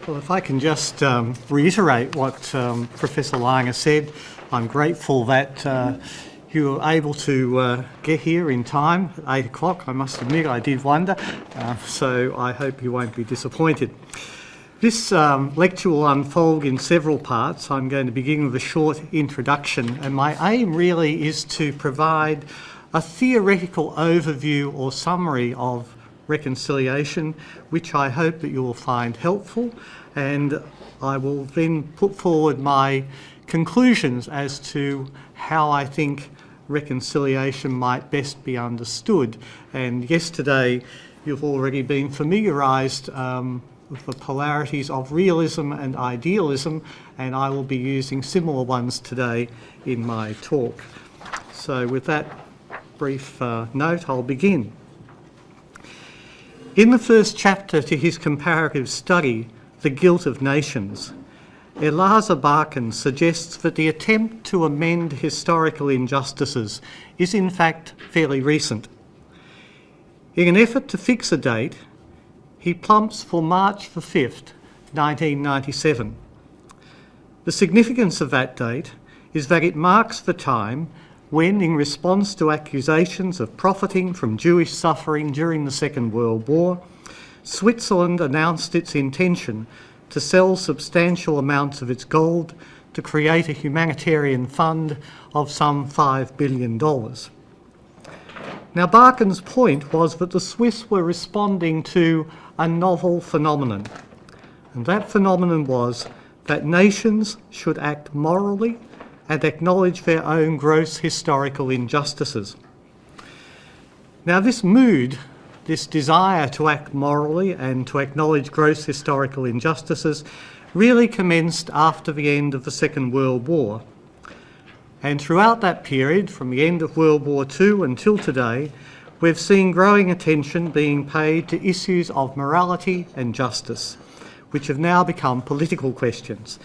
Well, if I can just reiterate what Professor Langer said, I'm grateful that you were able to get here in time at 8 o'clock. I must admit I did wonder, so I hope you won't be disappointed. This lecture will unfold in several parts. I'm going to begin with a short introduction, and my aim really is to provide a theoretical overview or summary of reconciliation, which I hope that you will find helpful, and I will then put forward my conclusions as to how I think reconciliation might best be understood. And yesterday you've already been familiarised with the polarities of realism and idealism, and I will be using similar ones today in my talk. So with that brief note, I'll begin. In the first chapter to his comparative study, The Guilt of Nations, Elijah Barkan suggests that the attempt to amend historical injustices is in fact fairly recent. In an effort to fix a date, he plumps for March the 5th, 1997. The significance of that date is that it marks the time when, in response to accusations of profiting from Jewish suffering during the Second World War, Switzerland announced its intention to sell substantial amounts of its gold to create a humanitarian fund of some $5 billion. Now, Barkan's point was that the Swiss were responding to a novel phenomenon, and that phenomenon was that nations should act morally and acknowledge their own gross historical injustices. Now, this mood, this desire to act morally and to acknowledge gross historical injustices, really commenced after the end of the Second World War. And throughout that period, from the end of World War II until today, we've seen growing attention being paid to issues of morality and justice, which have now become political questions.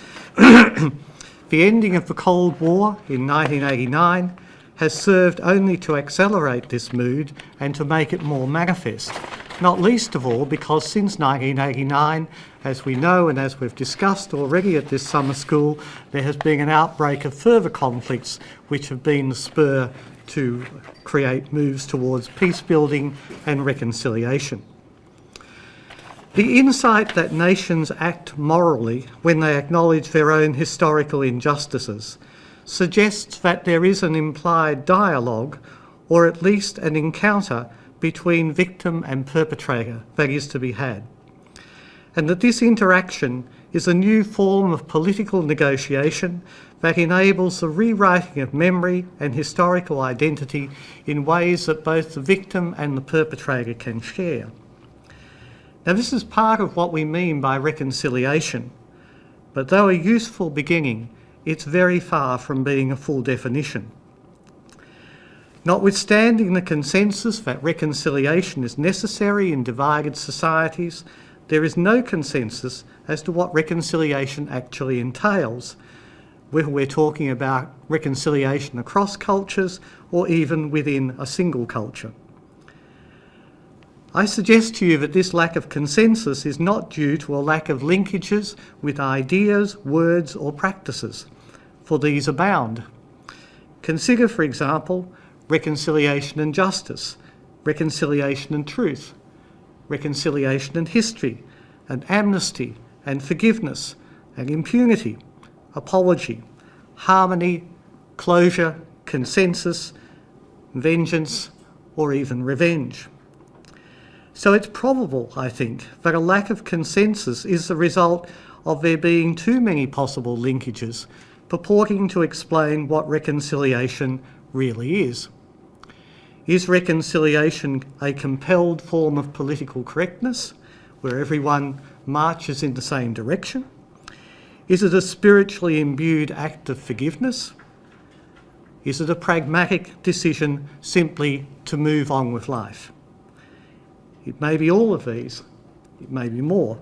The ending of the Cold War in 1989 has served only to accelerate this mood and to make it more manifest, not least of all because since 1989, as we know and as we've discussed already at this summer school, there has been an outbreak of further conflicts which have been the spur to create moves towards peace building and reconciliation. The insight that nations act morally when they acknowledge their own historical injustices suggests that there is an implied dialogue, or at least an encounter, between victim and perpetrator that is to be had, and that this interaction is a new form of political negotiation that enables the rewriting of memory and historical identity in ways that both the victim and the perpetrator can share. Now, this is part of what we mean by reconciliation, but though a useful beginning, it's very far from being a full definition. Notwithstanding the consensus that reconciliation is necessary in divided societies, there is no consensus as to what reconciliation actually entails, whether we're talking about reconciliation across cultures or even within a single culture. I suggest to you that this lack of consensus is not due to a lack of linkages with ideas, words or practices, for these abound. Consider, for example, reconciliation and justice, reconciliation and truth, reconciliation and history, and amnesty and forgiveness and impunity, apology, harmony, closure, consensus, vengeance, or even revenge. So it's probable, I think, that a lack of consensus is the result of there being too many possible linkages purporting to explain what reconciliation really is. Is reconciliation a compelled form of political correctness, where everyone marches in the same direction? Is it a spiritually imbued act of forgiveness? Is it a pragmatic decision simply to move on with life? It may be all of these, it may be more.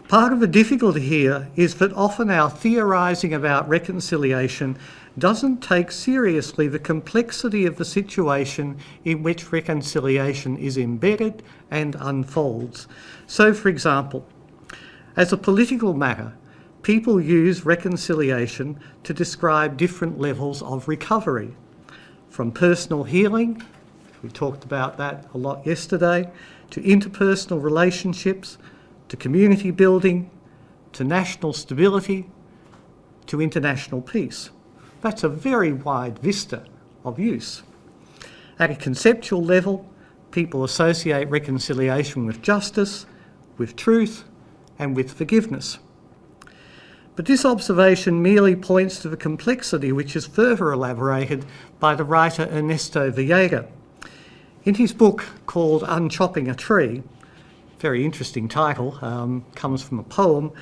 Part of the difficulty here is that often our theorising about reconciliation doesn't take seriously the complexity of the situation in which reconciliation is embedded and unfolds. So, for example, As a political matter, people use reconciliation to describe different levels of recovery, from personal healing, we talked about that a lot yesterday, to interpersonal relationships, to community building, to national stability, to international peace. That's a very wide vista of use. At a conceptual level, people associate reconciliation with justice, with truth, and with forgiveness. But this observation merely points to the complexity which is further elaborated by the writer Ernesto Villegas. In his book called Unchopping a Tree, very interesting title, comes from a poem,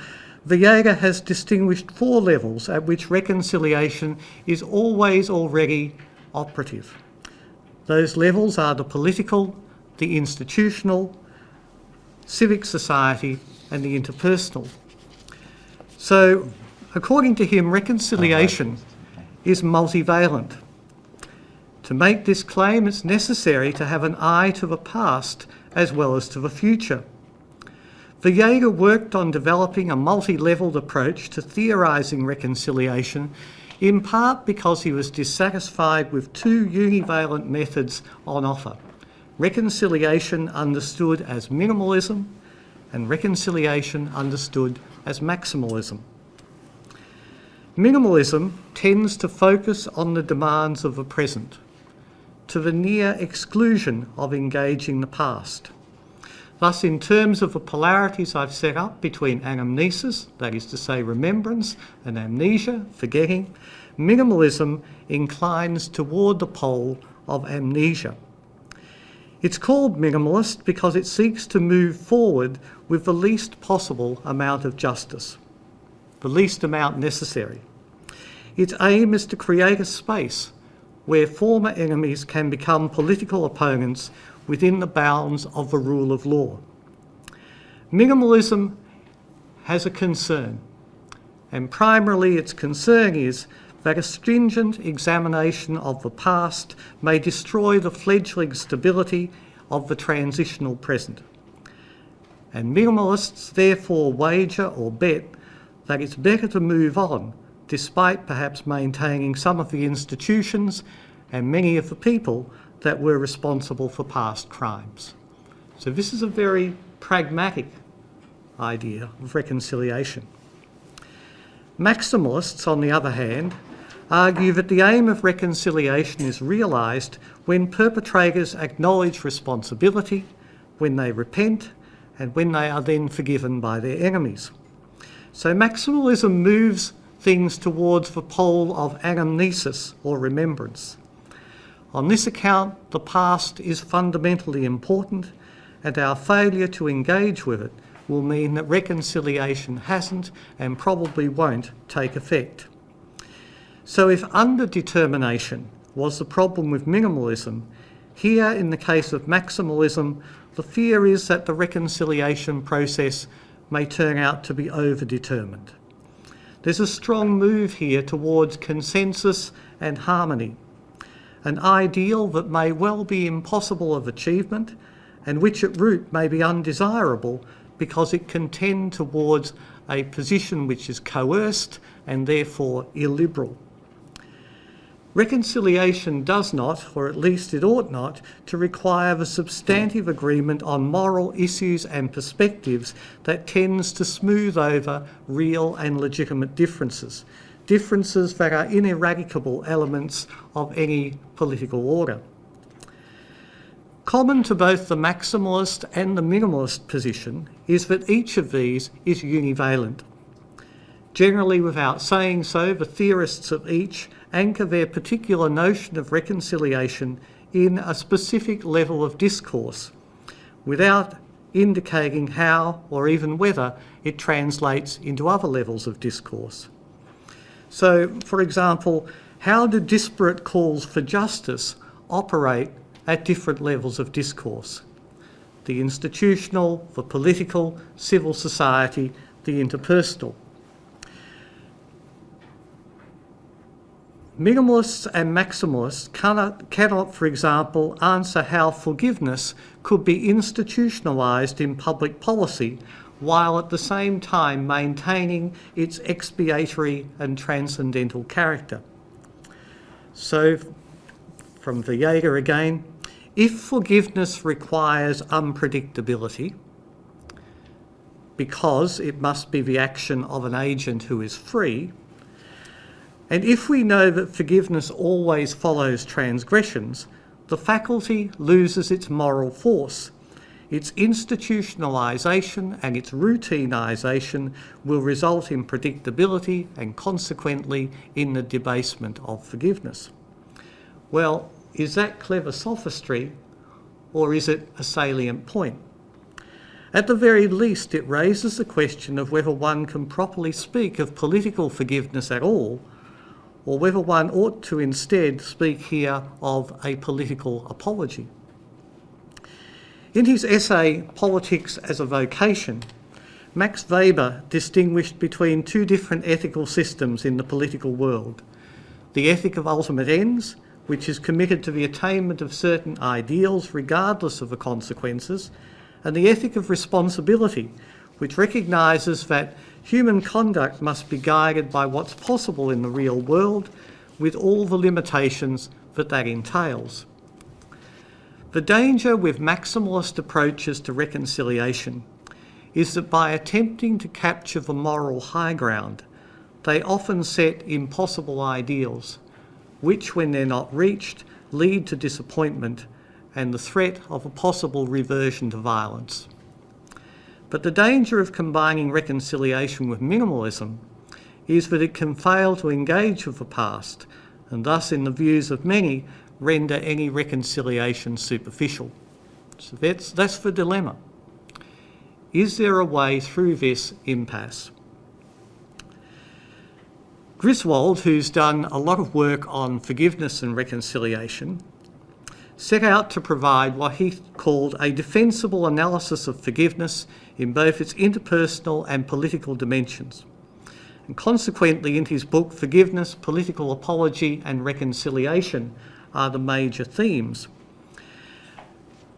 Villegas has distinguished 4 levels at which reconciliation is always already operative. Those levels are the political, the institutional, civic society, and the interpersonal. So, according to him, reconciliation is multivalent. To make this claim, it's necessary to have an eye to the past as well as to the future. Villegas worked on developing a multi-levelled approach to theorising reconciliation, in part because he was dissatisfied with 2 univalent methods on offer: reconciliation understood as minimalism and reconciliation understood as maximalism. Minimalism tends to focus on the demands of the present, to the near exclusion of engaging the past. Thus, in terms of the polarities I've set up between anamnesis, that is to say remembrance, and amnesia, forgetting, minimalism inclines toward the pole of amnesia. It's called minimalist because it seeks to move forward with the least possible amount of justice, the least amount necessary. Its aim is to create a space where former enemies can become political opponents within the bounds of the rule of law. Minimalism has a concern, and primarily its concern is that a stringent examination of the past may destroy the fledgling stability of the transitional present. And minimalists therefore wager or bet that it's better to move on, despite perhaps maintaining some of the institutions and many of the people that were responsible for past crimes. So this is a very pragmatic idea of reconciliation. Maximalists, on the other hand, argue that the aim of reconciliation is realised when perpetrators acknowledge responsibility, when they repent, and when they are then forgiven by their enemies. So maximalism moves things towards the pole of anamnesis or remembrance. On this account, the past is fundamentally important, and our failure to engage with it will mean that reconciliation hasn't and probably won't take effect. So if underdetermination was the problem with minimalism, here in the case of maximalism, the fear is that the reconciliation process may turn out to be overdetermined. There's a strong move here towards consensus and harmony, an ideal that may well be impossible of achievement and which at root may be undesirable because it can tend towards a position which is coerced and therefore illiberal. Reconciliation does not, or at least it ought not, to require the substantive agreement on moral issues and perspectives that tends to smooth over real and legitimate differences, differences that are ineradicable elements of any political order. Common to both the maximalist and the minimalist position is that each of these is univalent. Generally, without saying so, the theorists of each anchor their particular notion of reconciliation in a specific level of discourse, without indicating how or even whether it translates into other levels of discourse. So, for example, how do disparate calls for justice operate at different levels of discourse? The institutional, the political, civil society, the interpersonal. Minimalists and maximalists cannot, for example, answer how forgiveness could be institutionalised in public policy while at the same time maintaining its expiatory and transcendental character. So, from Villegas again, if forgiveness requires unpredictability, because it must be the action of an agent who is free, and if we know that forgiveness always follows transgressions, the faculty loses its moral force. Its institutionalisation and its routinisation will result in predictability and consequently in the debasement of forgiveness. Well, is that clever sophistry or is it a salient point? At the very least, it raises the question of whether one can properly speak of political forgiveness at all, or whether one ought to instead speak here of a political apology. In his essay, Politics as a Vocation, Max Weber distinguished between two different ethical systems in the political world: the ethic of ultimate ends, which is committed to the attainment of certain ideals regardless of the consequences, and the ethic of responsibility, which recognises that human conduct must be guided by what's possible in the real world, with all the limitations that entails. The danger with maximalist approaches to reconciliation is that by attempting to capture the moral high ground, they often set impossible ideals, which, when they're not reached, lead to disappointment and the threat of a possible reversion to violence. But the danger of combining reconciliation with minimalism is that it can fail to engage with the past, and thus, in the views of many, render any reconciliation superficial. So that's the dilemma. Is there a way through this impasse? Griswold, who's done a lot of work on forgiveness and reconciliation, set out to provide what he called a defensible analysis of forgiveness in both its interpersonal and political dimensions. And consequently, in his book, Forgiveness, Political Apology and Reconciliation are the major themes.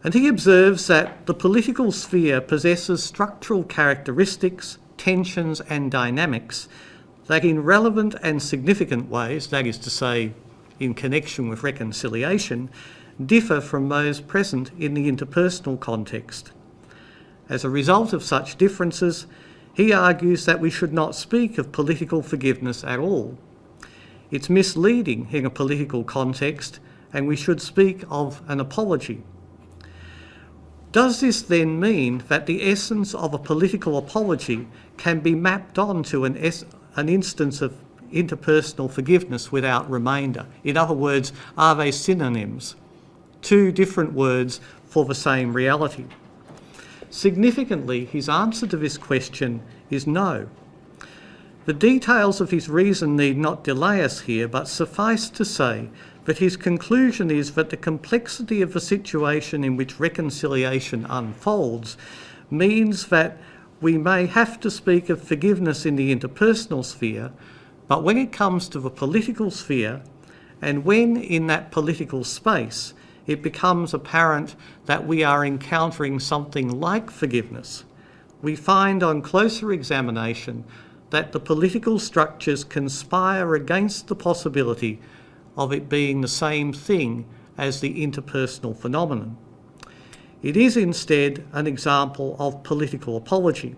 And he observes that the political sphere possesses structural characteristics, tensions and dynamics that in relevant and significant ways, that is to say, in connection with reconciliation, differ from those present in the interpersonal context. As a result of such differences, he argues that we should not speak of political forgiveness at all. It's misleading in a political context, and we should speak of an apology. Does this then mean that the essence of a political apology can be mapped onto an instance of interpersonal forgiveness without remainder? In other words, are they synonyms? Two different words for the same reality? Significantly, his answer to this question is no. The details of his reason need not delay us here, but suffice to say that his conclusion is that the complexity of the situation in which reconciliation unfolds means that we may have to speak of forgiveness in the interpersonal sphere, but when it comes to the political sphere, and when in that political space it becomes apparent that we are encountering something like forgiveness, we find on closer examination that the political structures conspire against the possibility of it being the same thing as the interpersonal phenomenon. It is instead an example of political apology.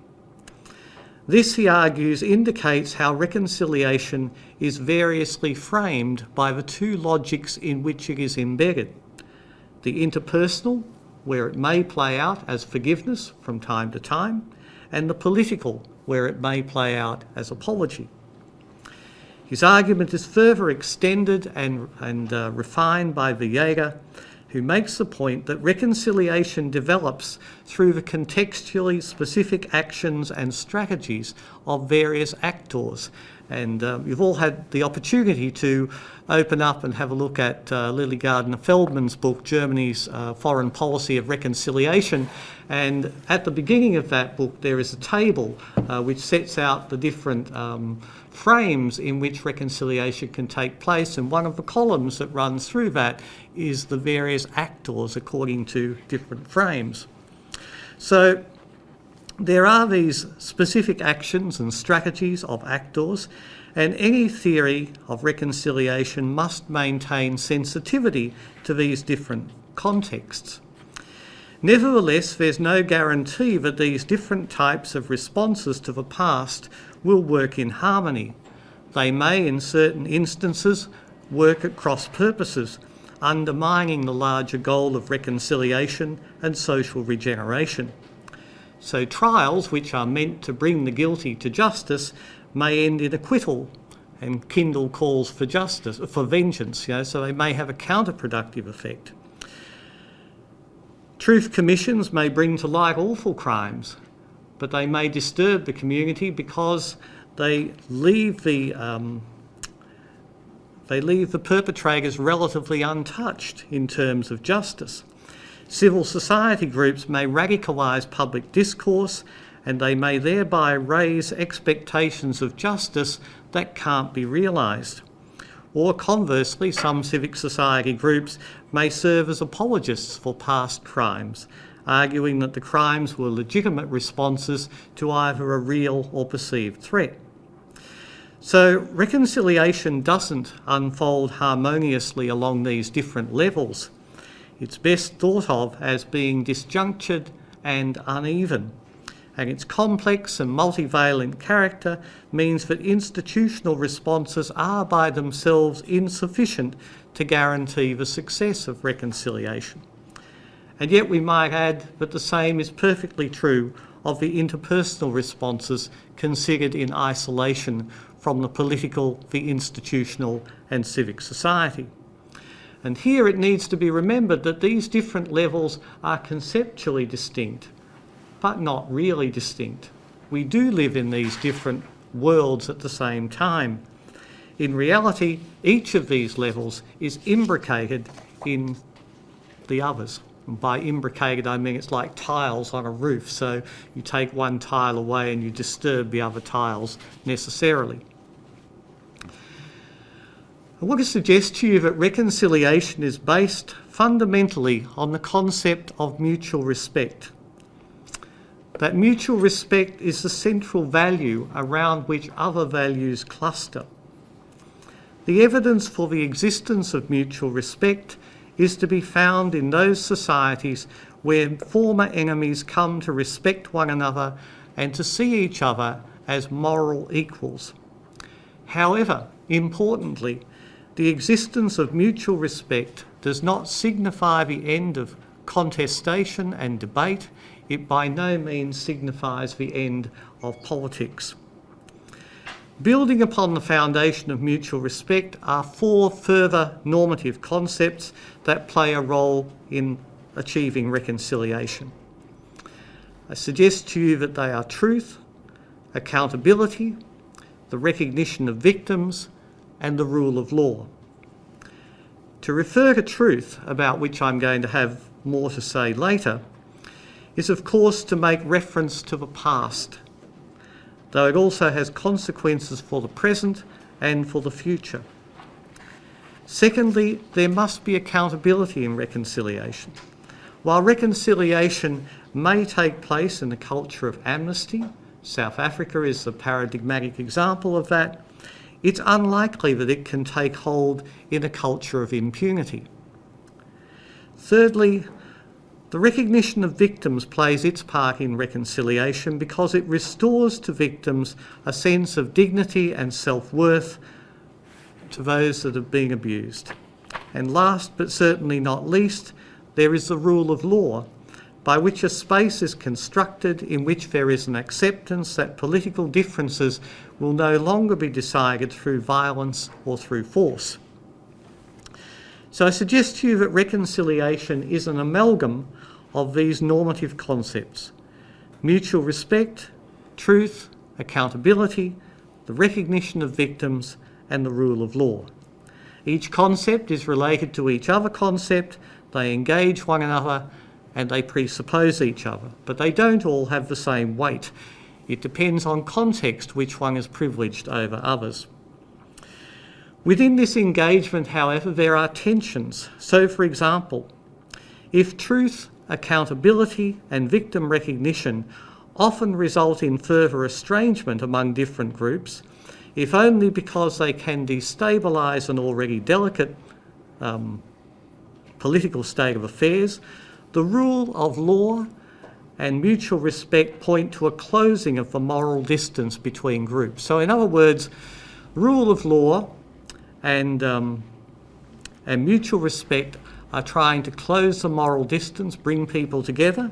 This, he argues, indicates how reconciliation is variously framed by the two logics in which it is embedded: the interpersonal, where it may play out as forgiveness from time to time, and the political, where it may play out as apology. His argument is further extended and refined by Villegas, who makes the point that reconciliation develops through the contextually specific actions and strategies of various actors. And you've all had the opportunity to open up and have a look at Lily Gardner-Feldman's book, Germany's Foreign Policy of Reconciliation. And at the beginning of that book, there is a table which sets out the different frames in which reconciliation can take place. And one of the columns that runs through that is the various actors according to different frames. So There are these specific actions and strategies of actors, and any theory of reconciliation must maintain sensitivity to these different contexts. Nevertheless, there's no guarantee that these different types of responses to the past will work in harmony. They may, in certain instances, work at cross purposes, undermining the larger goal of reconciliation and social regeneration. So trials which are meant to bring the guilty to justice may end in acquittal and kindle calls for justice, for vengeance, so they may have a counterproductive effect. Truth commissions may bring to light awful crimes, but they may disturb the community because they leave the perpetrators relatively untouched in terms of justice. Civil society groups may radicalise public discourse, and they may thereby raise expectations of justice that can't be realised. Or conversely, some civic society groups may serve as apologists for past crimes, arguing that the crimes were legitimate responses to either a real or perceived threat. So reconciliation doesn't unfold harmoniously along these different levels. It's best thought of as being disjunctured and uneven, and its complex and multivalent character means that institutional responses are by themselves insufficient to guarantee the success of reconciliation. And yet we might add that the same is perfectly true of the interpersonal responses considered in isolation from the political, the institutional and civic society. And here it needs to be remembered that these different levels are conceptually distinct, but not really distinct. We do live in these different worlds at the same time. In reality, each of these levels is imbricated in the others. And by imbricated, I mean it's like tiles on a roof, so you take one tile away and you disturb the other tiles necessarily. I want to suggest to you that reconciliation is based fundamentally on the concept of mutual respect. That mutual respect is the central value around which other values cluster. The evidence for the existence of mutual respect is to be found in those societies where former enemies come to respect one another and to see each other as moral equals. However, importantly, the existence of mutual respect does not signify the end of contestation and debate. It by no means signifies the end of politics. Building upon the foundation of mutual respect are four further normative concepts that play a role in achieving reconciliation. I suggest to you that they are truth, accountability, the recognition of victims, and the rule of law. To refer to truth, about which I'm going to have more to say later, is of course to make reference to the past, though it also has consequences for the present and for the future. Secondly, there must be accountability in reconciliation. While reconciliation may take place in a culture of amnesty, South Africa is the paradigmatic example of that, it's unlikely that it can take hold in a culture of impunity. Thirdly, the recognition of victims plays its part in reconciliation because it restores to victims a sense of dignity and self-worth to those that have been abused. And last but certainly not least, there is the rule of law, by which a space is constructed in which there is an acceptance that political differences will no longer be decided through violence or through force. So I suggest to you that reconciliation is an amalgam of these normative concepts: mutual respect, truth, accountability, the recognition of victims, and the rule of law. Each concept is related to each other concept, they engage one another, and they presuppose each other, but they don't all have the same weight. It depends on context which one is privileged over others. Within this engagement, however, there are tensions. So, for example, if truth, accountability and victim recognition often result in further estrangement among different groups, if only because they can destabilise an already delicate political state of affairs, the rule of law and mutual respect point to a closing of the moral distance between groups. So in other words, rule of law and mutual respect are trying to close the moral distance, bring people together,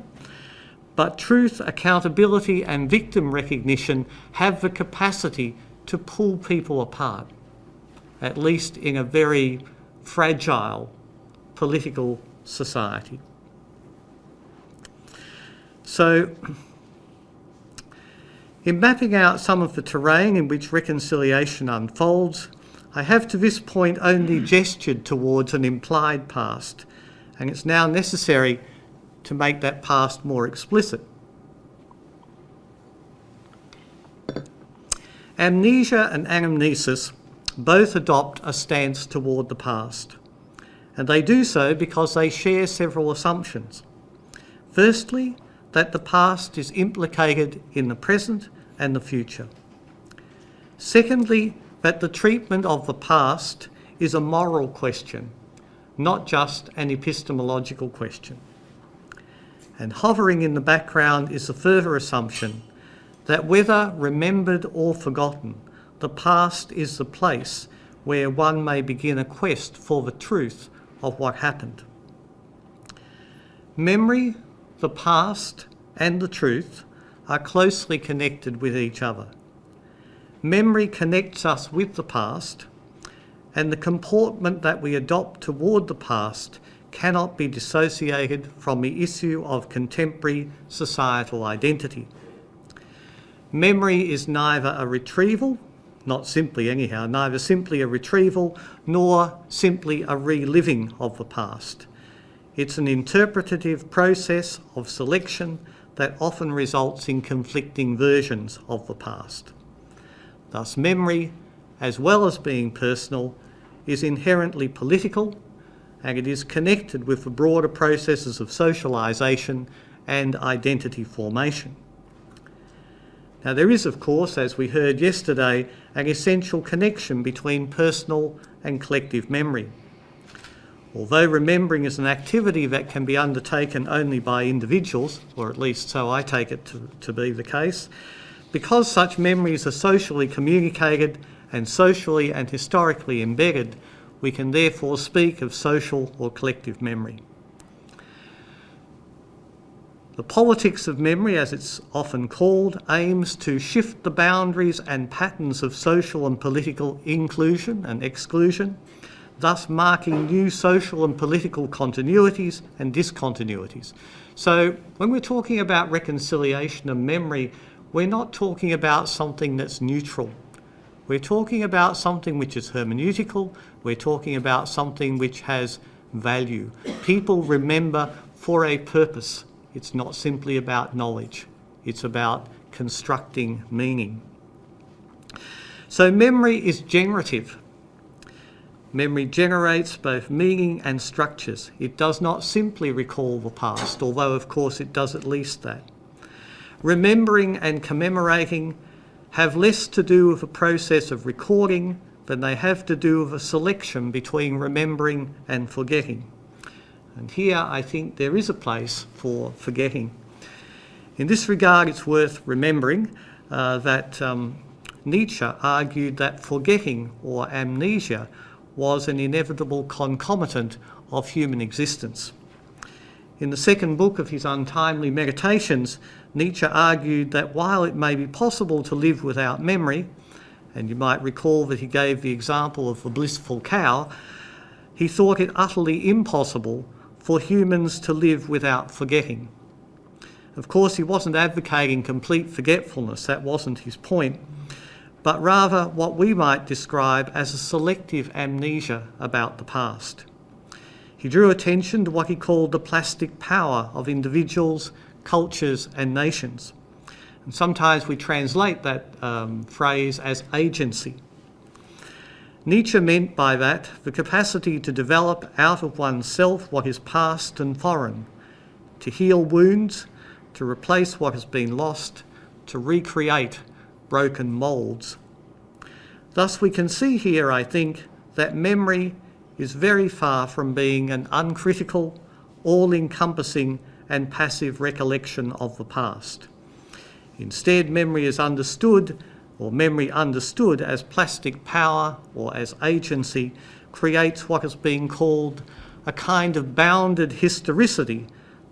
but truth, accountability and victim recognition have the capacity to pull people apart, at least in a very fragile political society. So, in mapping out some of the terrain in which reconciliation unfolds, I have to this point only gestured towards an implied past, and it's now necessary to make that past more explicit. Amnesia and anamnesis both adopt a stance toward the past, and they do so because they share several assumptions. Firstly, that the past is implicated in the present and the future. Secondly, that the treatment of the past is a moral question, not just an epistemological question. And hovering in the background is the further assumption that whether remembered or forgotten, the past is the place where one may begin a quest for the truth of what happened. Memory, the past, and the truth are closely connected with each other. Memory connects us with the past, and the comportment that we adopt toward the past cannot be dissociated from the issue of contemporary societal identity. Memory is neither a retrieval, not simply anyhow, neither simply a retrieval nor simply a reliving of the past. It's an interpretative process of selection that often results in conflicting versions of the past. Thus, memory, as well as being personal, is inherently political, and it is connected with the broader processes of socialisation and identity formation. Now, there is, of course, as we heard yesterday, an essential connection between personal and collective memory. Although remembering is an activity that can be undertaken only by individuals, or at least so I take it to be the case, because such memories are socially communicated and socially and historically embedded, we can therefore speak of social or collective memory. The politics of memory, as it's often called, aims to shift the boundaries and patterns of social and political inclusion and exclusion, thus marking new social and political continuities and discontinuities. So when we're talking about reconciliation and memory, we're not talking about something that's neutral. We're talking about something which is hermeneutical. We're talking about something which has value. People remember for a purpose. It's not simply about knowledge. It's about constructing meaning. So memory is generative. Memory generates both meaning and structures. It does not simply recall the past, although of course it does at least that. Remembering and commemorating have less to do with a process of recording than they have to do with a selection between remembering and forgetting. And here I think there is a place for forgetting. In this regard, it's worth remembering that Nietzsche argued that forgetting or amnesia was an inevitable concomitant of human existence. In the second book of his Untimely Meditations, Nietzsche argued that while it may be possible to live without memory, and you might recall that he gave the example of the blissful cow, he thought it utterly impossible for humans to live without forgetting. Of course, he wasn't advocating complete forgetfulness, that wasn't his point, but rather what we might describe as a selective amnesia about the past. He drew attention to what he called the plastic power of individuals, cultures and nations. And sometimes we translate that phrase as agency. Nietzsche meant by that the capacity to develop out of oneself what is past and foreign, to heal wounds, to replace what has been lost, to recreate broken moulds. Thus we can see here, I think, that memory is very far from being an uncritical, all-encompassing and passive recollection of the past. Instead, memory is understood, or memory understood as plastic power or as agency, creates what is being called a kind of bounded historicity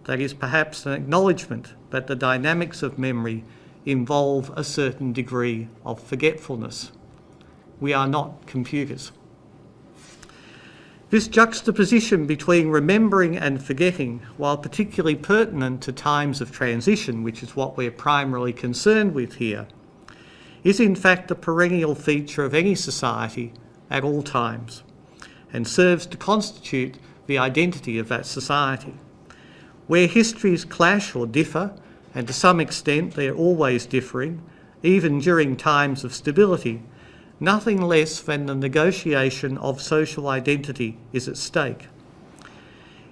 that is perhaps an acknowledgement that the dynamics of memory involve a certain degree of forgetfulness. We are not computers. This juxtaposition between remembering and forgetting, while particularly pertinent to times of transition, which is what we're primarily concerned with here, is in fact a perennial feature of any society at all times, and serves to constitute the identity of that society. Where histories clash or differ, and to some extent they're always differing, even during times of stability, nothing less than the negotiation of social identity is at stake.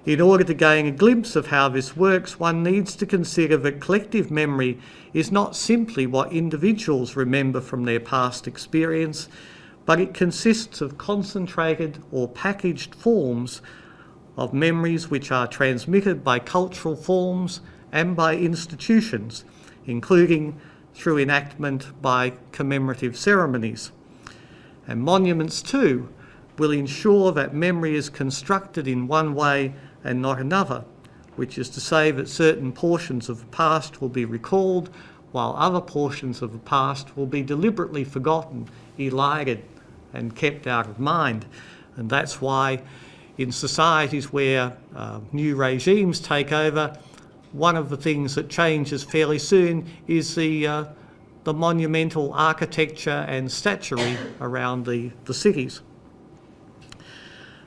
In order to gain a glimpse of how this works, one needs to consider that collective memory is not simply what individuals remember from their past experience, but it consists of concentrated or packaged forms of memories which are transmitted by cultural forms and by institutions, including through enactment by commemorative ceremonies. And monuments too will ensure that memory is constructed in one way and not another, which is to say that certain portions of the past will be recalled while other portions of the past will be deliberately forgotten, elided and kept out of mind. And that's why in societies where new regimes take over, one of the things that changes fairly soon is the monumental architecture and statuary around the cities.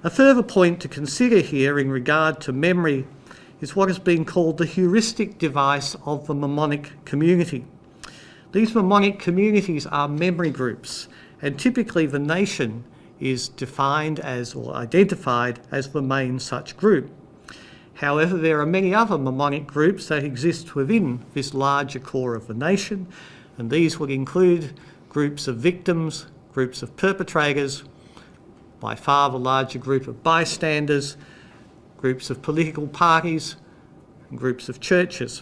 A further point to consider here in regard to memory is what has been called the heuristic device of the mnemonic community. These mnemonic communities are memory groups, and typically the nation is defined as or identified as the main such group. However, there are many other mnemonic groups that exist within this larger core of the nation, and these would include groups of victims, groups of perpetrators, by far the larger group of bystanders, groups of political parties, and groups of churches.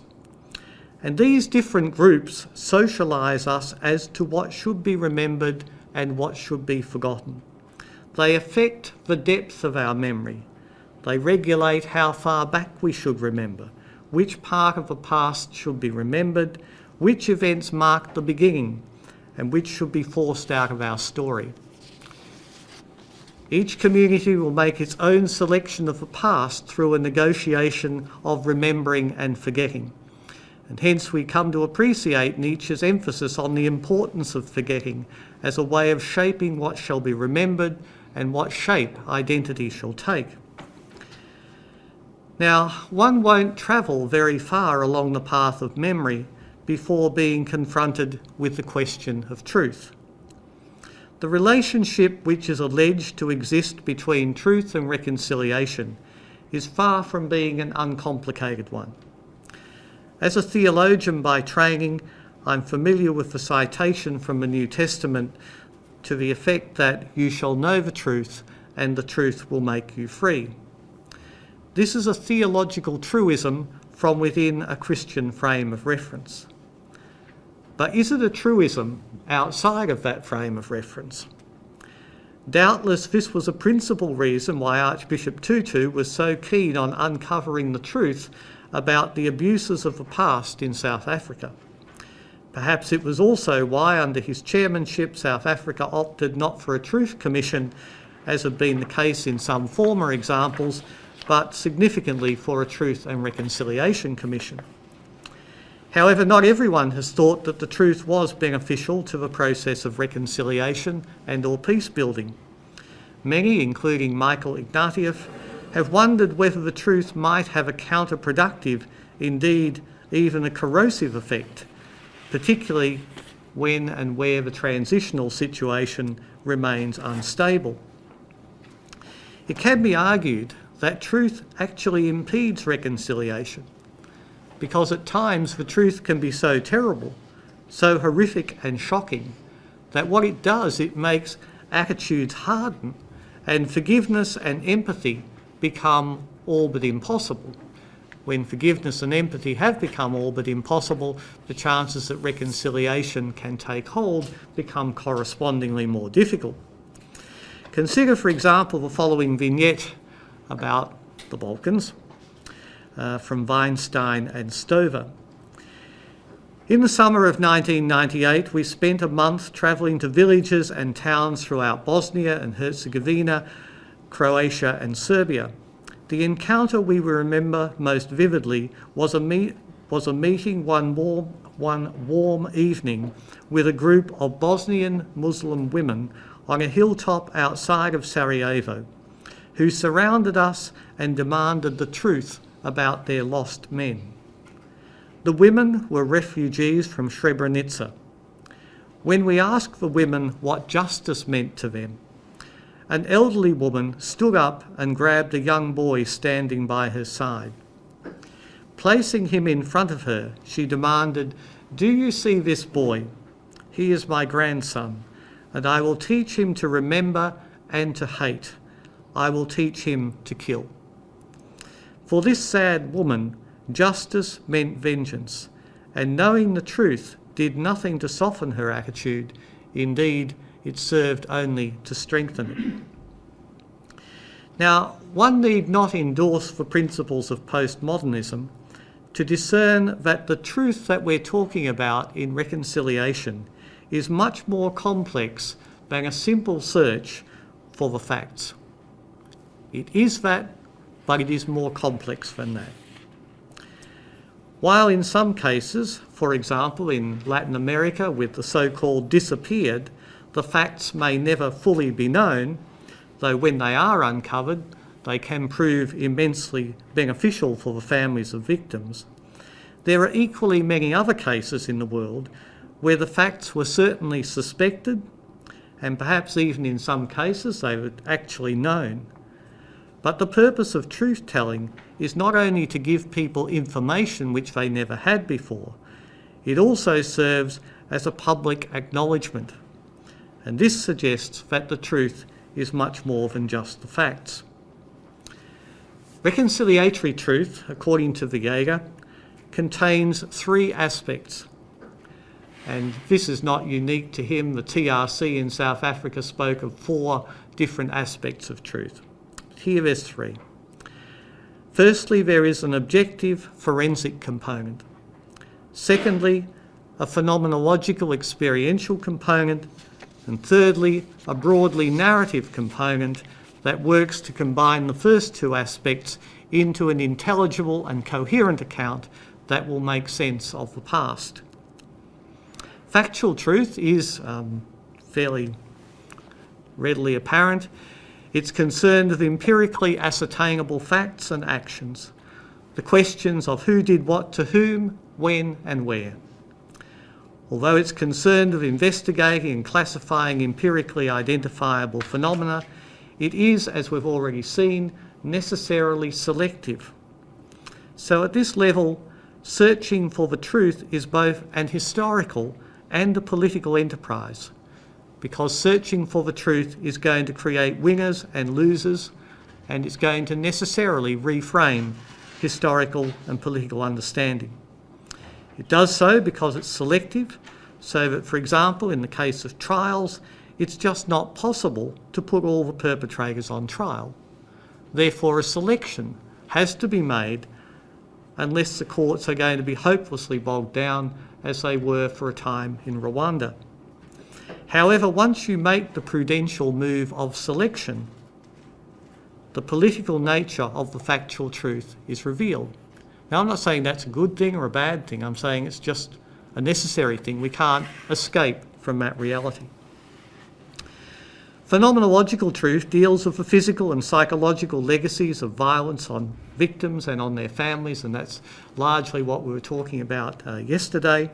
And these different groups socialise us as to what should be remembered and what should be forgotten. They affect the depth of our memory. They regulate how far back we should remember, which part of the past should be remembered, which events marked the beginning, and which should be forced out of our story. Each community will make its own selection of the past through a negotiation of remembering and forgetting. And hence we come to appreciate Nietzsche's emphasis on the importance of forgetting as a way of shaping what shall be remembered and what shape identity shall take. Now, one won't travel very far along the path of memory before being confronted with the question of truth. The relationship which is alleged to exist between truth and reconciliation is far from being an uncomplicated one. As a theologian by training, I'm familiar with the citation from the New Testament to the effect that you shall know the truth and the truth will make you free. This is a theological truism from within a Christian frame of reference. But is it a truism outside of that frame of reference? Doubtless this was a principal reason why Archbishop Tutu was so keen on uncovering the truth about the abuses of the past in South Africa. Perhaps it was also why, under his chairmanship, South Africa opted not for a Truth Commission, as had been the case in some former examples, but significantly for a Truth and Reconciliation Commission. However, not everyone has thought that the truth was beneficial to the process of reconciliation and or peace building. Many, including Michael Ignatieff, have wondered whether the truth might have a counterproductive, indeed even a corrosive effect, particularly when and where the transitional situation remains unstable. It can be argued that truth actually impedes reconciliation. because at times the truth can be so terrible, so horrific and shocking, that what it does, it makes attitudes harden and forgiveness and empathy become all but impossible. When forgiveness and empathy have become all but impossible, the chances that reconciliation can take hold become correspondingly more difficult. Consider, for example, the following vignette about the Balkans from Weinstein and Stover. In the summer of 1998, we spent a month travelling to villages and towns throughout Bosnia and Herzegovina, Croatia and Serbia. The encounter we remember most vividly was a meeting one warm evening with a group of Bosnian Muslim women on a hilltop outside of Sarajevo, who surrounded us and demanded the truth about their lost men. The women were refugees from Srebrenica. When we asked the women what justice meant to them, an elderly woman stood up and grabbed a young boy standing by her side. Placing him in front of her, she demanded, "Do you see this boy? He is my grandson, and I will teach him to remember and to hate. I will teach him to kill." For this sad woman, justice meant vengeance, and knowing the truth did nothing to soften her attitude. Indeed, it served only to strengthen it. Now, one need not endorse the principles of postmodernism to discern that the truth that we're talking about in reconciliation is much more complex than a simple search for the facts. It is that, but it is more complex than that. While in some cases, for example in Latin America with the so-called disappeared, the facts may never fully be known, though when they are uncovered, they can prove immensely beneficial for the families of victims. There are equally many other cases in the world where the facts were certainly suspected, and perhaps even in some cases they were actually known. But the purpose of truth-telling is not only to give people information which they never had before, it also serves as a public acknowledgement. And this suggests that the truth is much more than just the facts. Reconciliatory truth, according to Vieira, contains three aspects. And this is not unique to him. The TRC in South Africa spoke of 4 different aspects of truth. Here there's 3. Firstly, there is an objective forensic component. Secondly, a phenomenological experiential component. And thirdly, a broadly narrative component that works to combine the first 2 aspects into an intelligible and coherent account that will make sense of the past. Factual truth is fairly readily apparent. It's concerned with empirically ascertainable facts and actions, the questions of who did what to whom, when and where. Although it's concerned with investigating and classifying empirically identifiable phenomena, it is, as we've already seen, necessarily selective. So at this level, searching for the truth is both an historical and a political enterprise, because searching for the truth is going to create winners and losers, and it's going to necessarily reframe historical and political understanding. It does so because it's selective, so that, for example, in the case of trials, it's just not possible to put all the perpetrators on trial. Therefore, a selection has to be made unless the courts are going to be hopelessly bogged down as they were for a time in Rwanda. However, once you make the prudential move of selection, the political nature of the factual truth is revealed. Now, I'm not saying that's a good thing or a bad thing. I'm saying it's just a necessary thing. We can't escape from that reality. Phenomenological truth deals with the physical and psychological legacies of violence on victims and on their families, and that's largely what we were talking about yesterday.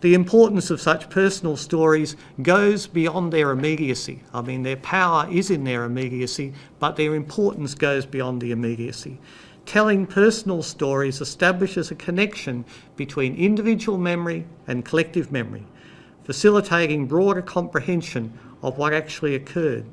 The importance of such personal stories goes beyond their immediacy. I mean, their power is in their immediacy, but their importance goes beyond the immediacy. telling personal stories establishes a connection between individual memory and collective memory, facilitating broader comprehension of what actually occurred.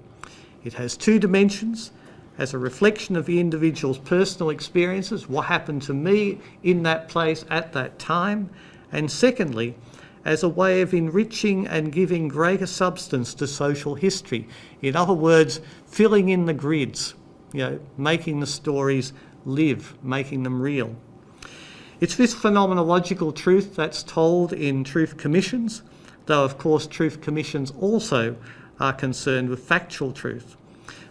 It has two dimensions: as a reflection of the individual's personal experiences, what happened to me in that place at that time, and secondly, as a way of enriching and giving greater substance to social history. In other words, filling in the grids, making the stories live, making them real. It's this phenomenological truth that's told in truth commissions, though of course truth commissions also are concerned with factual truth.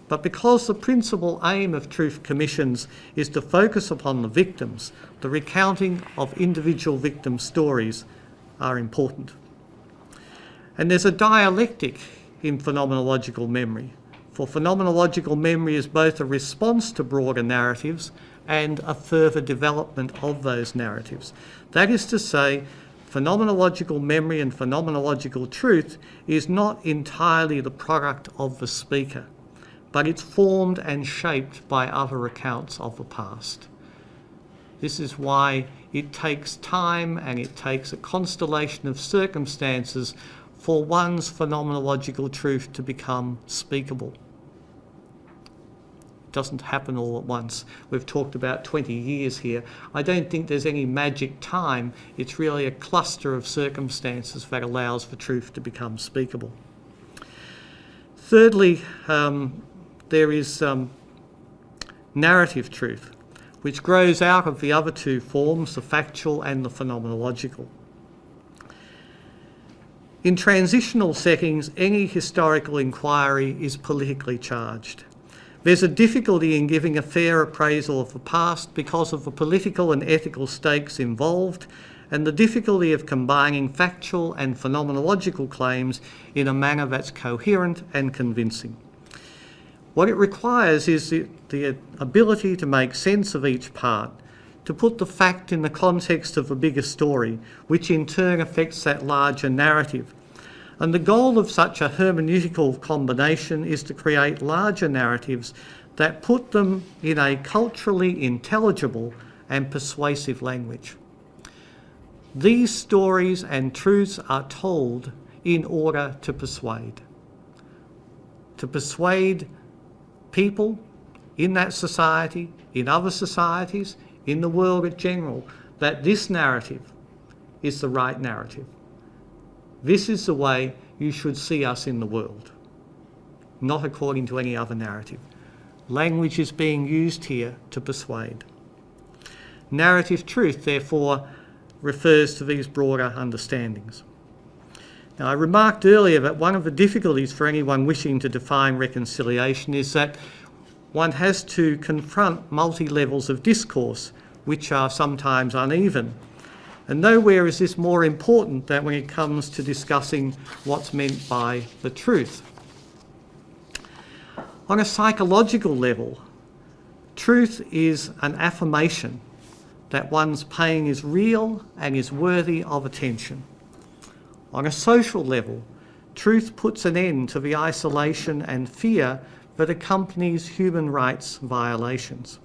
But because the principal aim of truth commissions is to focus upon the victims, the recounting of individual victim stories are important. And there's a dialectic in phenomenological memory, for phenomenological memory is both a response to broader narratives and a further development of those narratives. That is to say, phenomenological memory and phenomenological truth is not entirely the product of the speaker, but it's formed and shaped by other accounts of the past. This is why it takes time and it takes a constellation of circumstances for one's phenomenological truth to become speakable. It doesn't happen all at once. We've talked about 20 years here. I don't think there's any magic time. It's really a cluster of circumstances that allows for truth to become speakable. Thirdly, there is narrative truth, which grows out of the other two forms, the factual and the phenomenological. In transitional settings, any historical inquiry is politically charged. There's a difficulty in giving a fair appraisal of the past because of the political and ethical stakes involved, and the difficulty of combining factual and phenomenological claims in a manner that's coherent and convincing. What it requires is the ability to make sense of each part, to put the fact in the context of the bigger story, which in turn affects that larger narrative. And the goal of such a hermeneutical combination is to create larger narratives that put them in a culturally intelligible and persuasive language. These stories and truths are told in order to persuade. To persuade people in that society, in other societies, in the world in general, that this narrative is the right narrative. This is the way you should see us in the world, not according to any other narrative. Language is being used here to persuade. Narrative truth, therefore, refers to these broader understandings. Now, I remarked earlier that one of the difficulties for anyone wishing to define reconciliation is that one has to confront multi-levels of discourse, which are sometimes uneven. And nowhere is this more important than when it comes to discussing what's meant by the truth. On a psychological level, truth is an affirmation that one's pain is real and is worthy of attention. On a social level, truth puts an end to the isolation and fear that accompanies human rights violations.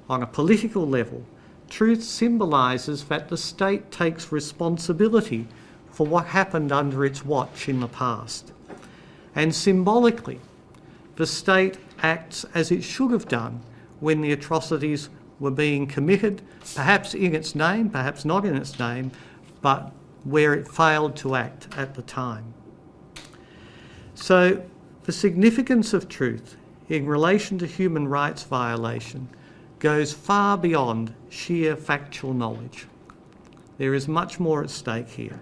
On a political level, truth symbolises that the state takes responsibility for what happened under its watch in the past. And symbolically, the state acts as it should have done when the atrocities were being committed, perhaps in its name, perhaps not in its name, but where it failed to act at the time. So the significance of truth in relation to human rights violation goes far beyond sheer factual knowledge. There is much more at stake here.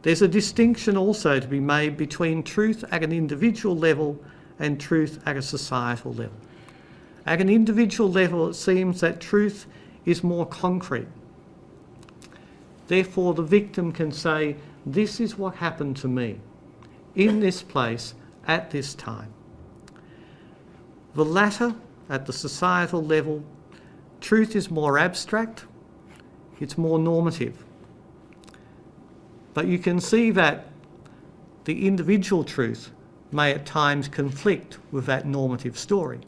There's a distinction also to be made between truth at an individual level and truth at a societal level. At an individual level, it seems that truth is more concrete. Therefore, the victim can say, this is what happened to me, in this place, at this time. The latter, at the societal level, truth is more abstract, it's more normative. But you can see that the individual truth may at times conflict with that normative story.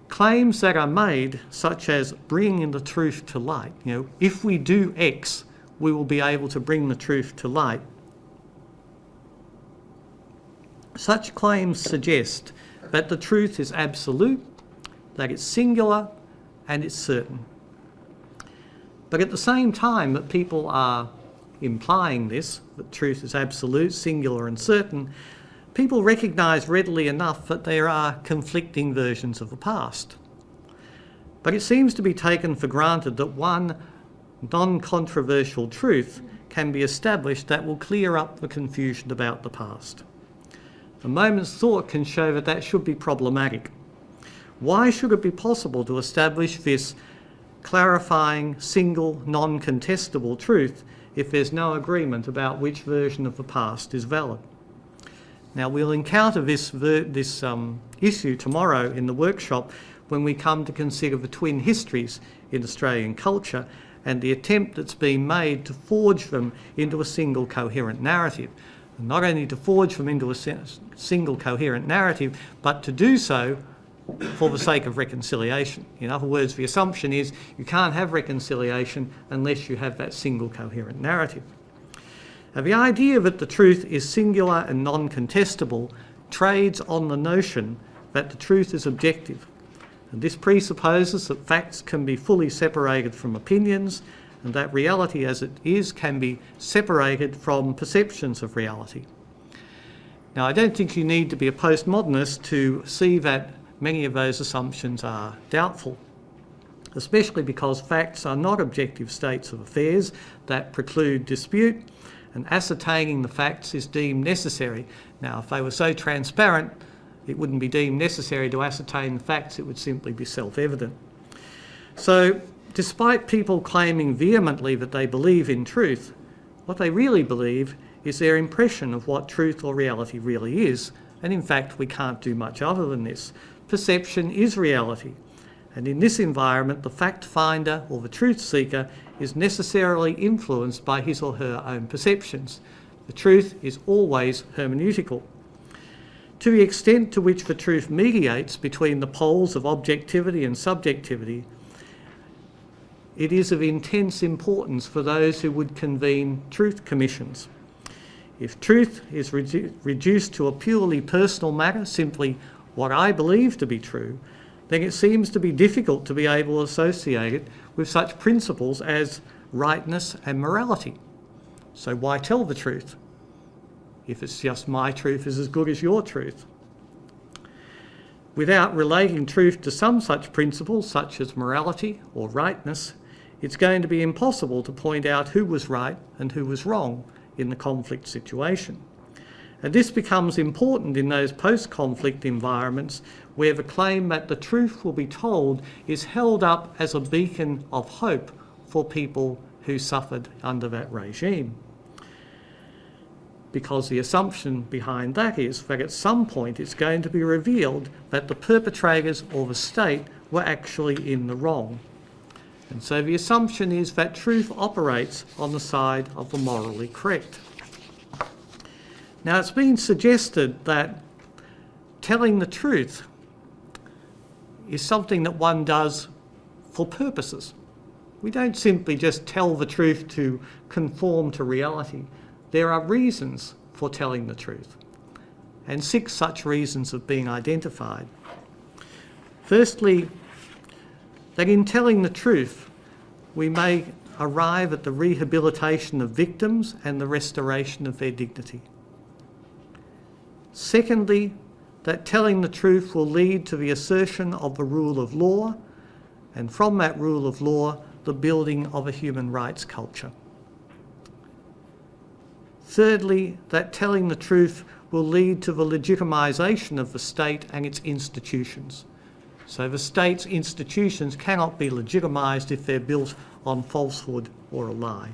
claims that are made, such as bringing the truth to light, if we do X, we will be able to bring the truth to light. Such claims suggest that the truth is absolute, that it's singular, and it's certain. But at the same time that people are implying this, that truth is absolute, singular, and certain, people recognise readily enough that there are conflicting versions of the past. But it seems to be taken for granted that one non-controversial truth can be established that will clear up the confusion about the past. A moment's thought can show that that should be problematic. Why should it be possible to establish this clarifying, single, non-contestable truth if there's no agreement about which version of the past is valid? Now, we'll encounter this issue tomorrow in the workshop when we come to consider the twin histories in Australian culture and the attempt that's been made to forge them into a single coherent narrative. And not only to forge them into a single coherent narrative, but to do so for the sake of reconciliation. In other words, the assumption is you can't have reconciliation unless you have that single coherent narrative. Now, the idea that the truth is singular and non-contestable trades on the notion that the truth is objective. And this presupposes that facts can be fully separated from opinions and that reality as it is can be separated from perceptions of reality. Now, I don't think you need to be a postmodernist to see that many of those assumptions are doubtful, especially because facts are not objective states of affairs that preclude dispute, and ascertaining the facts is deemed necessary. Now, if they were so transparent, it wouldn't be deemed necessary to ascertain the facts, it would simply be self-evident. So, despite people claiming vehemently that they believe in truth, what they really believe is their impression of what truth or reality really is, and in fact we can't do much other than this. Perception is reality, and in this environment the fact finder or the truth seeker is necessarily influenced by his or her own perceptions. The truth is always hermeneutical. To the extent to which the truth mediates between the poles of objectivity and subjectivity, it is of intense importance for those who would convene truth commissions. If truth is reduced to a purely personal matter, simply what I believe to be true, then it seems to be difficult to be able to associate it with such principles as rightness and morality. So why tell the truth if it's just my truth is as good as your truth? Without relating truth to some such principles, such as morality or rightness, it's going to be impossible to point out who was right and who was wrong in the conflict situation. And this becomes important in those post-conflict environments where the claim that the truth will be told is held up as a beacon of hope for people who suffered under that regime. Because the assumption behind that is that at some point it's going to be revealed that the perpetrators or the state were actually in the wrong. And so the assumption is that truth operates on the side of the morally correct. Now, it's been suggested that telling the truth is something that one does for purposes. We don't simply just tell the truth to conform to reality. There are reasons for telling the truth, and 6 such reasons have been identified. Firstly, that in telling the truth, we may arrive at the rehabilitation of victims and the restoration of their dignity. Secondly, that telling the truth will lead to the assertion of the rule of law, and from that rule of law, the building of a human rights culture. Thirdly, that telling the truth will lead to the legitimisation of the state and its institutions. So the state's institutions cannot be legitimised if they're built on falsehood or a lie.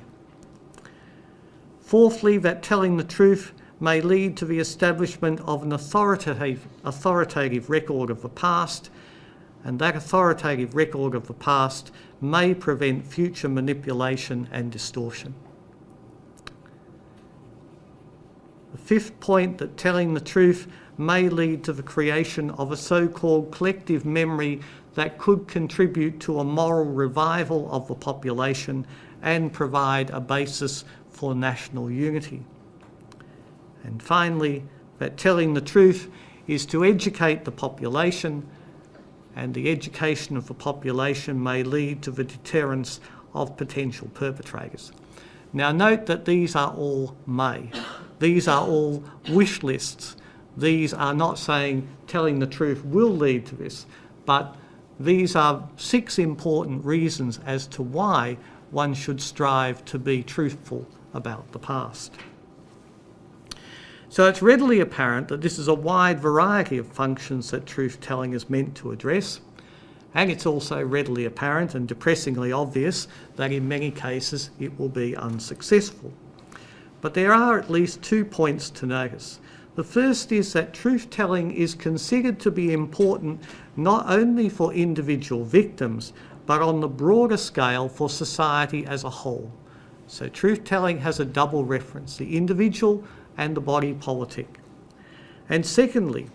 Fourthly, that telling the truth may lead to the establishment of an authoritative record of the past, and that authoritative record of the past may prevent future manipulation and distortion. The fifth point, that telling the truth may lead to the creation of a so-called collective memory that could contribute to a moral revival of the population and provide a basis for national unity. And finally, that telling the truth is to educate the population, and the education of the population may lead to the deterrence of potential perpetrators. Now note that these are all may. These are all wish lists. These are not saying telling the truth will lead to this, but these are 6 important reasons as to why one should strive to be truthful about the past. So it's readily apparent that this is a wide variety of functions that truth-telling is meant to address, and it's also readily apparent and depressingly obvious that in many cases it will be unsuccessful. But there are at least 2 points to notice. The first is that truth-telling is considered to be important not only for individual victims, but on the broader scale for society as a whole. So truth-telling has a double reference, the individual and the body politic. And secondly,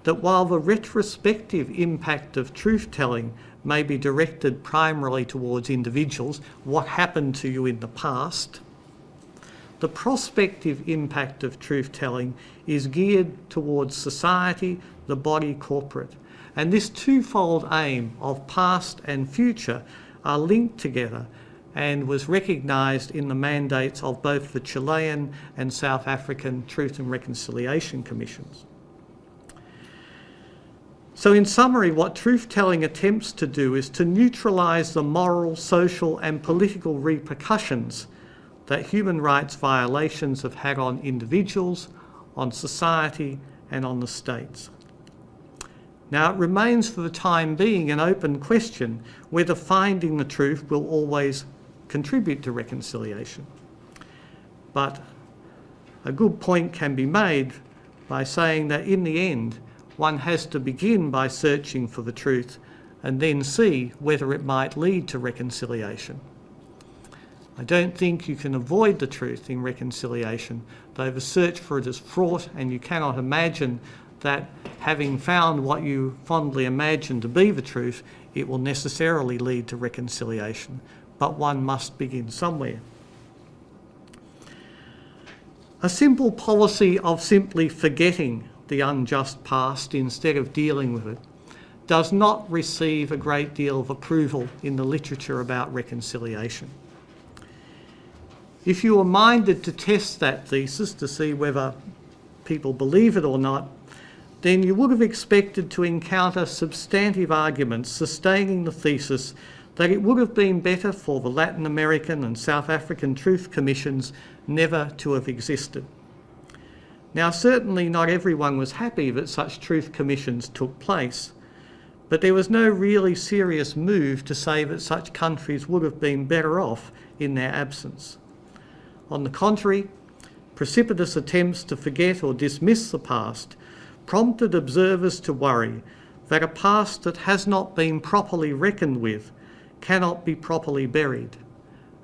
that while the retrospective impact of truth-telling may be directed primarily towards individuals, what happened to you in the past, the prospective impact of truth-telling is geared towards society, the body corporate. And this twofold aim of past and future are linked together and was recognised in the mandates of both the Chilean and South African Truth and Reconciliation Commissions. So in summary, what truth-telling attempts to do is to neutralise the moral, social and political repercussions that human rights violations have had on individuals, on society and on the states. Now, it remains for the time being an open question whether finding the truth will always contribute to reconciliation. But a good point can be made by saying that in the end, one has to begin by searching for the truth and then see whether it might lead to reconciliation. I don't think you can avoid the truth in reconciliation, though the search for it is fraught, and you cannot imagine that having found what you fondly imagine to be the truth, it will necessarily lead to reconciliation. But one must begin somewhere. A simple policy of simply forgetting the unjust past instead of dealing with it does not receive a great deal of approval in the literature about reconciliation. If you were minded to test that thesis to see whether people believe it or not, then you would have expected to encounter substantive arguments sustaining the thesis that it would have been better for the Latin American and South African Truth Commissions never to have existed. Now, certainly not everyone was happy that such truth commissions took place, but there was no really serious move to say that such countries would have been better off in their absence. On the contrary, precipitous attempts to forget or dismiss the past prompted observers to worry that a past that has not been properly reckoned with cannot be properly buried,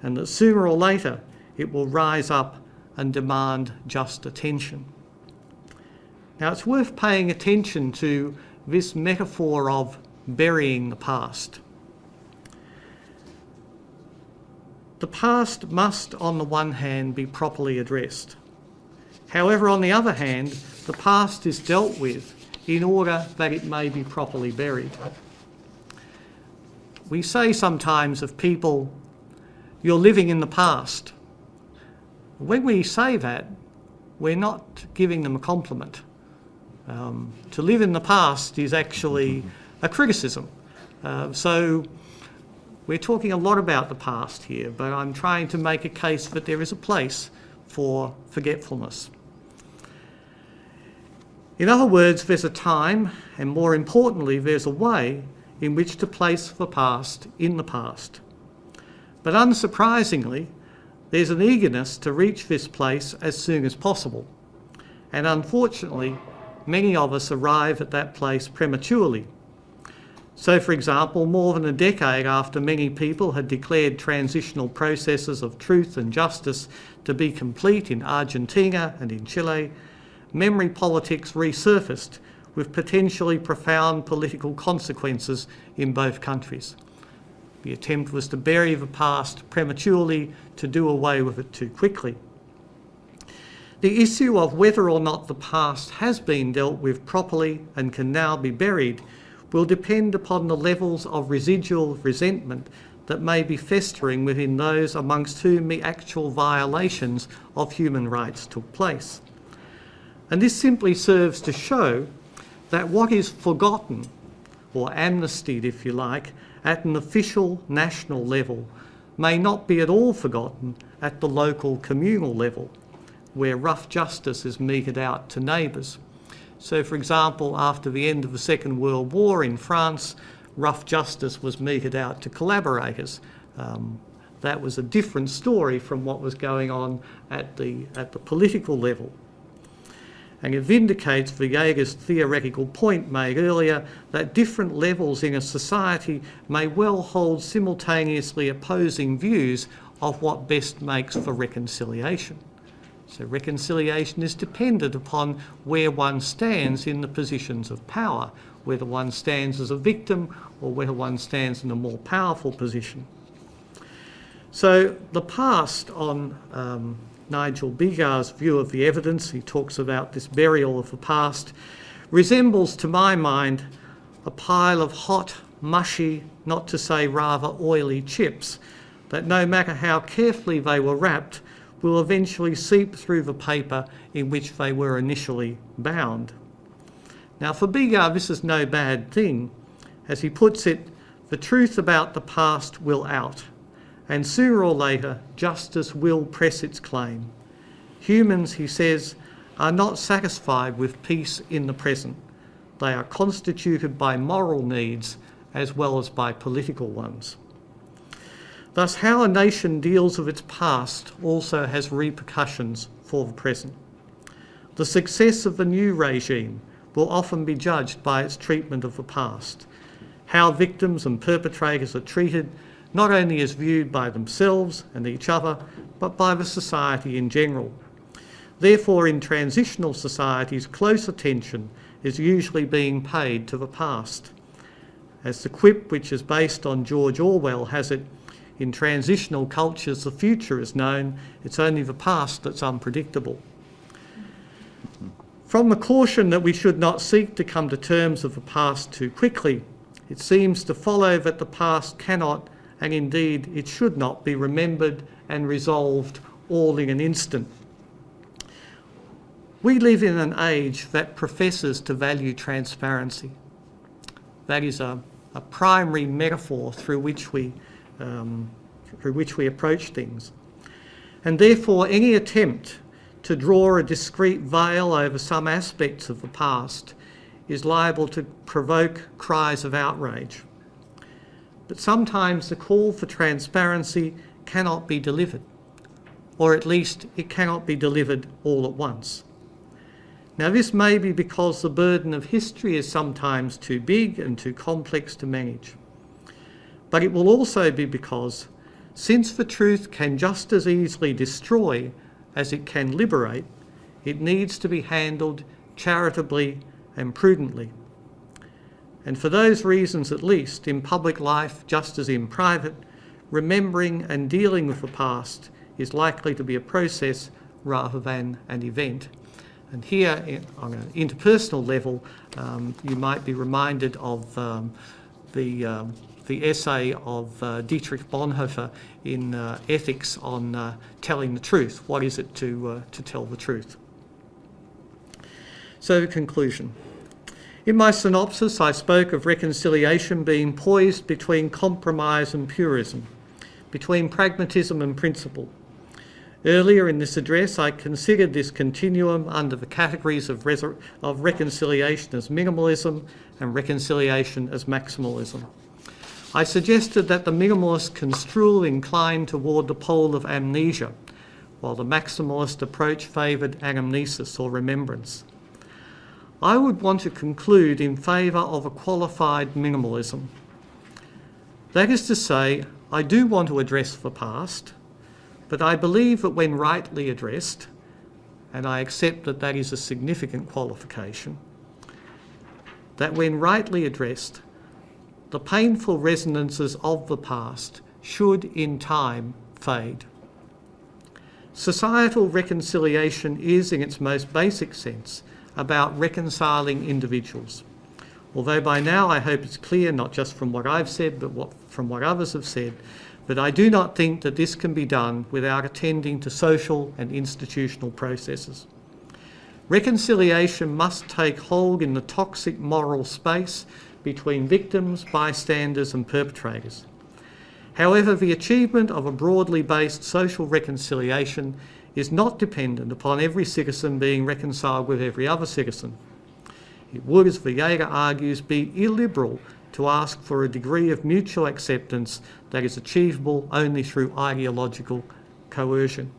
and that sooner or later it will rise up and demand just attention. Now, it's worth paying attention to this metaphor of burying the past. The past must, on the one hand, be properly addressed. However, on the other hand, the past is dealt with in order that it may be properly buried. We say sometimes of people, "You're living in the past." When we say that, we're not giving them a compliment. To live in the past is actually a criticism. So we're talking a lot about the past here, but I'm trying to make a case that there is a place for forgetfulness. In other words, there's a time, and more importantly, there's a way in which to place the past in the past. But unsurprisingly, there's an eagerness to reach this place as soon as possible. And unfortunately, many of us arrive at that place prematurely. So, for example, more than a decade after many people had declared transitional processes of truth and justice to be complete in Argentina and in Chile, memory politics resurfaced with potentially profound political consequences in both countries. The attempt was to bury the past prematurely, to do away with it too quickly. The issue of whether or not the past has been dealt with properly and can now be buried will depend upon the levels of residual resentment that may be festering within those amongst whom the actual violations of human rights took place. And this simply serves to show that what is forgotten, or amnestied if you like, at an official national level may not be at all forgotten at the local communal level, where rough justice is meted out to neighbours. So, for example, after the end of the Second World War in France, rough justice was meted out to collaborators. That was a different story from what was going on at the political level. And it vindicates Villegas' theoretical point made earlier that different levels in a society may well hold simultaneously opposing views of what best makes for reconciliation. So reconciliation is dependent upon where one stands in the positions of power, whether one stands as a victim or whether one stands in a more powerful position. So the past, on Nigel Bigar's view of the evidence, he talks about this burial of the past, resembles, to my mind, a pile of hot, mushy, not to say rather oily chips that no matter how carefully they were wrapped, will eventually seep through the paper in which they were initially bound. Now for Bigar, this is no bad thing. As he puts it, the truth about the past will out, and sooner or later justice will press its claim. Humans, he says, are not satisfied with peace in the present. They are constituted by moral needs as well as by political ones. Thus, how a nation deals with its past also has repercussions for the present. The success of the new regime will often be judged by its treatment of the past. How victims and perpetrators are treated not only is viewed by themselves and each other, but by the society in general. Therefore, in transitional societies, close attention is usually being paid to the past. As the quip, which is based on George Orwell, has it, in transitional cultures, the future is known, it's only the past that's unpredictable. From the caution that we should not seek to come to terms with the past too quickly, it seems to follow that the past cannot, and indeed it should not, be remembered and resolved all in an instant. We live in an age that professes to value transparency. That is a primary metaphor through which we approach things. And therefore any attempt to draw a discreet veil over some aspects of the past is liable to provoke cries of outrage. But sometimes the call for transparency cannot be delivered, or at least it cannot be delivered all at once. Now this may be because the burden of history is sometimes too big and too complex to manage. But it will also be because, since the truth can just as easily destroy as it can liberate, it needs to be handled charitably and prudently. And for those reasons at least, in public life just as in private, remembering and dealing with the past is likely to be a process rather than an event. And here, on an interpersonal level, you might be reminded of the essay of Dietrich Bonhoeffer in Ethics on telling the truth. What is it to tell the truth? So, conclusion. In my synopsis, I spoke of reconciliation being poised between compromise and purism, between pragmatism and principle. Earlier in this address, I considered this continuum under the categories of reconciliation as minimalism and reconciliation as maximalism. I suggested that the minimalist construal inclined toward the pole of amnesia, while the maximalist approach favoured anamnesis or remembrance. I would want to conclude in favour of a qualified minimalism. That is to say, I do want to address the past, but I believe that when rightly addressed, and I accept that that is a significant qualification, that when rightly addressed, the painful resonances of the past should in time fade. Societal reconciliation is, in its most basic sense, about reconciling individuals. Although by now I hope it's clear, not just from what I've said, but from what others have said, that I do not think that this can be done without attending to social and institutional processes. Reconciliation must take hold in the toxic moral space between victims, bystanders and perpetrators. However, the achievement of a broadly based social reconciliation is not dependent upon every citizen being reconciled with every other citizen. It would, as Villegas argues, be illiberal to ask for a degree of mutual acceptance that is achievable only through ideological coercion.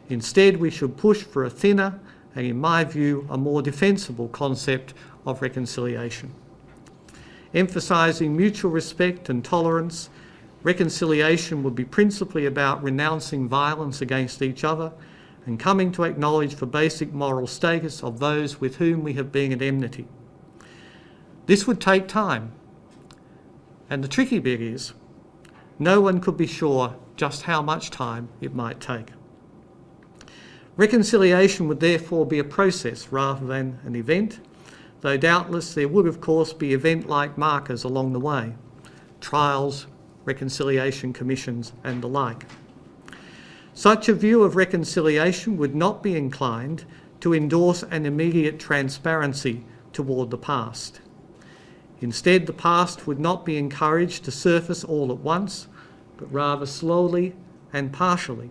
Instead, we should push for a thinner and, in my view, a more defensible concept of reconciliation. Emphasising mutual respect and tolerance, reconciliation would be principally about renouncing violence against each other and coming to acknowledge the basic moral status of those with whom we have been at enmity. This would take time, and the tricky bit is no one could be sure just how much time it might take. Reconciliation would therefore be a process rather than an event, though doubtless there would of course be event-like markers along the way, trials, reconciliation commissions and the like. Such a view of reconciliation would not be inclined to endorse an immediate transparency toward the past. Instead, the past would not be encouraged to surface all at once, but rather slowly and partially.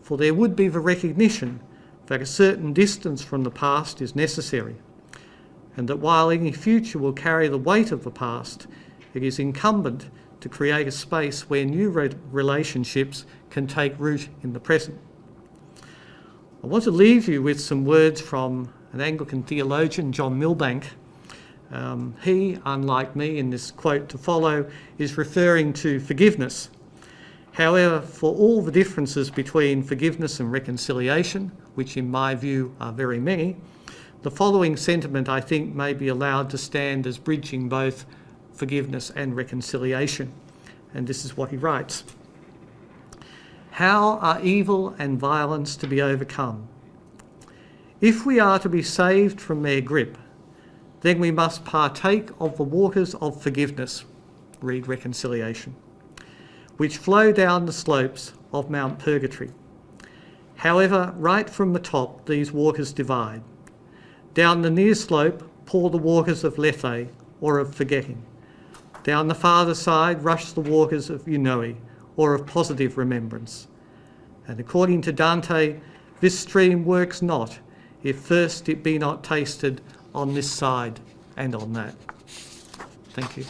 For there would be the recognition that a certain distance from the past is necessary, and that while any future will carry the weight of the past, it is incumbent to create a space where new relationships can take root in the present. I want to leave you with some words from an Anglican theologian, John Milbank. He, unlike me in this quote to follow, is referring to forgiveness. However, for all the differences between forgiveness and reconciliation, which in my view are very many, the following sentiment I think may be allowed to stand as bridging both forgiveness and reconciliation. And this is what he writes. How are evil and violence to be overcome? If we are to be saved from their grip, then we must partake of the waters of forgiveness, read reconciliation, which flow down the slopes of Mount Purgatory. However, right from the top, these waters divide. Down the near slope pour the waters of Lethe, or of forgetting. Down the farther side rush the waters of Eunoe, or of positive remembrance. And according to Dante, this stream works not, if first it be not tasted on this side and on that. Thank you.